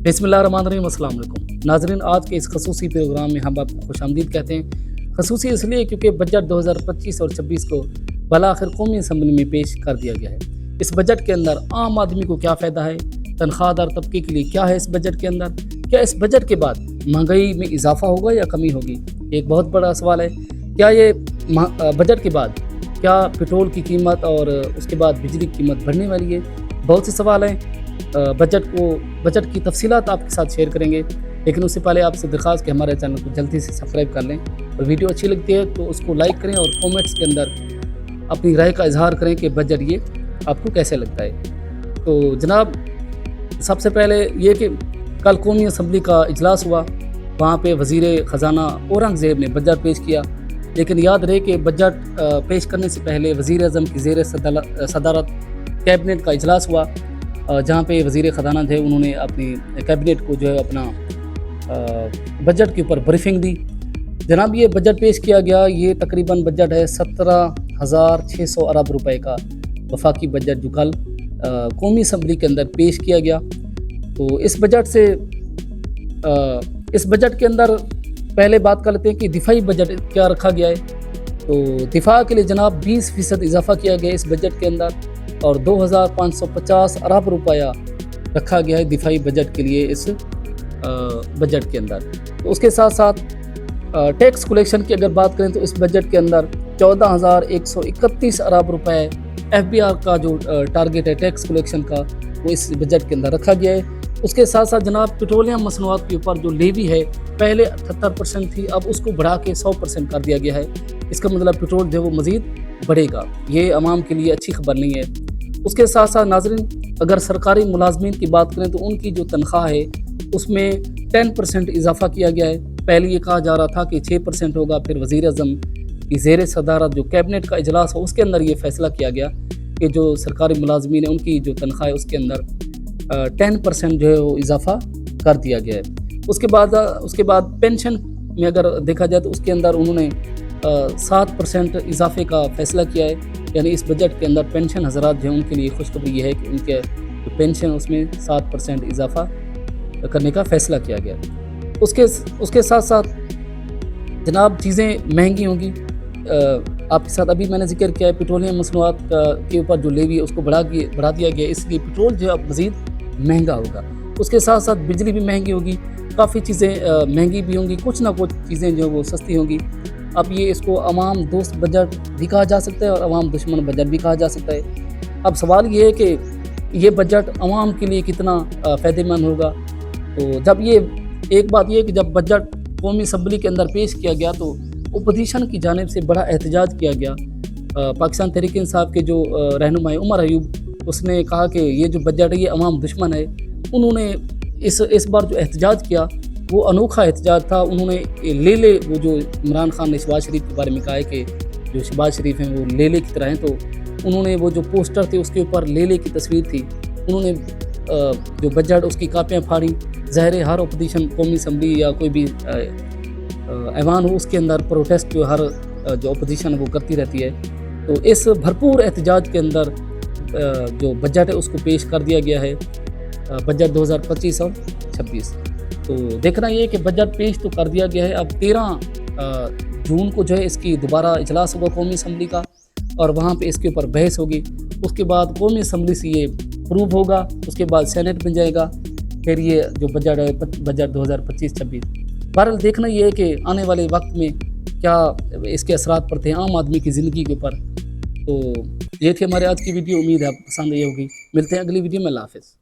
बिस्मिल्लाहिर्रहमानिर्रहीम, अस्सलाम वालेकुम नाज़रीन। आज के इस खसूसी प्रोग्राम में हम आपको खुशामदीद कहते हैं। खसूसी इसलिए क्योंकि बजट 2025 और 26 को बलाखिर कौमी असम्बली में पेश कर दिया गया है। इस बजट के अंदर आम आदमी को क्या फ़ायदा है, तनख्वाहदार तबके के लिए क्या है इस बजट के अंदर, क्या इस बजट के बाद महंगाई में इजाफा होगा या कमी होगी, एक बहुत बड़ा सवाल है। क्या ये बजट के बाद क्या पेट्रोल की कीमत और उसके बाद बिजली की कीमत बढ़ने वाली है, बहुत से सवाल हैं। बजट की तफसीलात आपके साथ शेयर करेंगे, लेकिन उससे पहले आपसे दरख्वास्त कि हमारे चैनल को जल्दी से सब्सक्राइब कर लें और वीडियो अच्छी लगती है तो उसको लाइक करें और कमेंट्स के अंदर अपनी राय का इजहार करें कि बजट ये आपको कैसे लगता है। तो जनाब, सबसे पहले ये कि कल कौमी असम्बली का इजलास हुआ, वहाँ पे वज़ीर ख़जाना औरंगज़ेब ने बजट पेश किया। लेकिन याद रहे कि बजट पेश करने से पहले वज़ीर आज़म की ज़ेर सदारत कैबिनेट का इजलास हुआ, जहाँ पे वज़ीर ख़जाना थे, उन्होंने अपनी कैबिनेट को जो है अपना बजट के ऊपर ब्रीफिंग दी। जनाब, ये बजट पेश किया गया, ये तकरीबन बजट है 17,600 अरब रुपए का वफाकी बजट जो कल कौमी असम्बली के अंदर पेश किया गया। तो इस बजट के अंदर पहले बात कर लेते हैं कि दिफाई बजट क्या रखा गया है। तो दिफा के लिए जनाब 20% इजाफा किया गया इस बजट के अंदर और 2,550 अरब रुपया रखा गया है दिफाई बजट के लिए इस बजट के अंदर। तो उसके साथ साथ टैक्स कलेक्शन की अगर बात करें तो इस बजट के अंदर 14,131 अरब रुपए FBR का जो टारगेट है टैक्स कलेक्शन का, वो इस बजट के अंदर रखा गया है। उसके साथ साथ जनाब पेट्रोलियम मसनूआत के ऊपर जो लेवी है पहले 78% थी, अब उसको बढ़ा के 100% कर दिया गया है। इसका मतलब पेट्रोल जो है वो मज़ीद बढ़ेगा, ये अवाम के लिए अच्छी खबर नहीं है। उसके साथ साथ नाज़रीन, अगर सरकारी मुलाजमीन की बात करें तो उनकी जो तनख्वाह है उसमें 10% इजाफा किया गया है। पहले ये कहा जा रहा था कि 6% होगा, फिर वज़ीर आज़म की ज़ेर सदारत जो कैबिनेट का इजलास हो उसके अंदर ये फ़ैसला किया गया कि जो सरकारी मुलाजमीन है उनकी जो तनख्वाह है उसके अंदर 10% जो है वो इजाफा कर दिया गया है। उसके बाद पेंशन में अगर देखा जाए तो उसके अंदर उन्होंने 7% इजाफे का फ़ैसला किया है। यानी इस बजट के अंदर पेंशन हज़रात जो हैं उनके लिए खुशखबरी ये है कि उनके जो पेंशन उसमें 7% इजाफा करने का फ़ैसला किया गया। उसके साथ साथ जनाब चीज़ें महंगी होंगी। आपके साथ अभी मैंने जिक्र किया है पेट्रोलियम मसनूआत के ऊपर जो लेवी है उसको बढ़ा दिया गया, इसलिए पेट्रोल जो है अब मज़ीद महंगा होगा। उसके साथ साथ बिजली भी महंगी होगी, काफ़ी चीज़ें महंगी भी होंगी, कुछ ना कुछ चीज़ें जो वो सस्ती होंगी। अब ये इसको अवाम दोस्त बजट भी कहा जा सकता है और अवाम दुश्मन बजट भी कहा जा सकता है। अब सवाल ये है कि ये बजट अवाम के लिए कितना फ़ायदेमंद होगा। तो जब ये एक बात ये है कि जब बजट कौमी असम्बली के अंदर पेश किया गया तो अपोजिशन की जानिब से बड़ा एहतजाज किया गया। पाकिस्तान तहरीक इंसाफ के जो रहनुमा उमर अयूब, उसने कहा कि ये जो बजट है ये अवाम दुश्मन है। उन्होंने इस बार जो एहतजाज किया वो अनोखा एहतजाज था। उन्होंने लेले वो जो इमरान खान ने शहबाज शरीफ के बारे में कहा है कि जो शहबाज शरीफ हैं वो लेले की तरह हैं, तो उन्होंने वो जो पोस्टर थे उसके ऊपर लेले की तस्वीर थी, उन्होंने जो बजट उसकी कापियाँ फाड़ी। ज़ाहिर हर अपोजिशन कौमी असम्बली या कोई भी ऐवान हो उसके अंदर प्रोटेस्ट जो हर जो अपोजिशन है वो करती रहती है। तो इस भरपूर एहतजाज के अंदर जो बजट है उसको पेश कर दिया गया है, बजट 2025 और 26। तो देखना ये कि बजट पेश तो कर दिया गया है। अब 13 जून को जो है इसकी दोबारा इजलास होगा कौमी असम्बली का और वहाँ पे इसके ऊपर बहस होगी। उसके बाद कौमी असम्बली से ये प्रूव होगा, उसके बाद सेनेट बन जाएगा, फिर ये जो बजट है बजट 2025-26। बहरहाल देखना ये है कि आने वाले वक्त में क्या इसके असरात पड़ते हैं आम आदमी की ज़िंदगी के ऊपर। तो ये थी हमारे आज की वीडियो, उम्मीद है आप पसंद आई होगी। मिलते हैं अगली वीडियो में। अल्लाह हाफ़िज़।